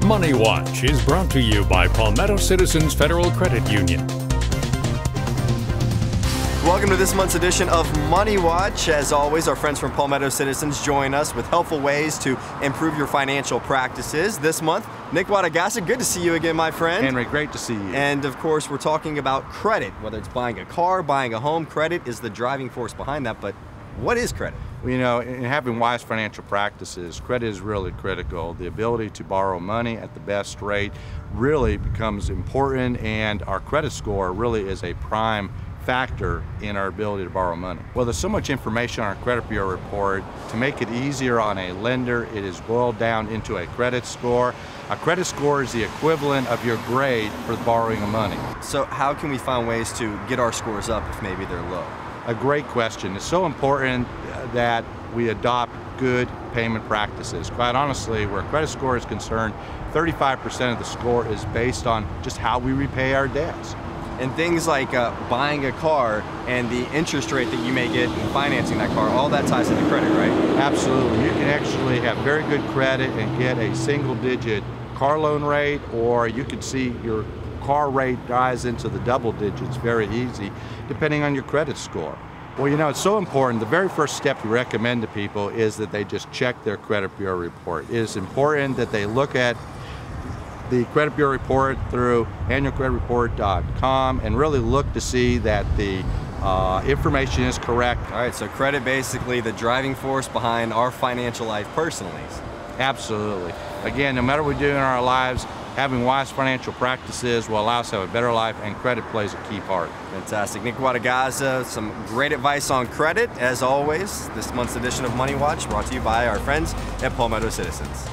Money Watch is brought to you by Palmetto Citizens Federal Credit Union. Welcome to this month's edition of Money Watch. As always, our friends from Palmetto Citizens join us with helpful ways to improve your financial practices. This month, Nick Wodogaza, good to see you again, my friend. Henry, great to see you. And of course, we're talking about credit. Whether it's buying a car, buying a home, credit is the driving force behind that. But what is credit? Well, you know, in having wise financial practices, credit is really critical. The ability to borrow money at the best rate really becomes important, and our credit score really is a prime factor in our ability to borrow money. Well, there's so much information on our credit bureau report. To make it easier on a lender, it is boiled down into a credit score. A credit score is the equivalent of your grade for the borrowing of money. So how can we find ways to get our scores up if maybe they're low? A great question. It's so important that we adopt good payment practices. Quite honestly, where a credit score is concerned, 35% of the score is based on just how we repay our debts. And things like buying a car and the interest rate that you may get in financing that car, all that ties into credit, right? Absolutely. You can actually have very good credit and get a single-digit car loan rate, or you could see your car rate rise into the double digits very easy, depending on your credit score. Well, you know, it's so important. The very first step we recommend to people is that they just check their credit bureau report. It is important that they look at the credit bureau report through annualcreditreport.com and really look to see that the information is correct. All right, so credit basically the driving force behind our financial life personally. Absolutely. Again, no matter what we do in our lives, having wise financial practices will allow us to have a better life, and credit plays a key part. Fantastic. Nick Wodogaza, some great advice on credit. As always, this month's edition of Money Watch brought to you by our friends at Palmetto Citizens.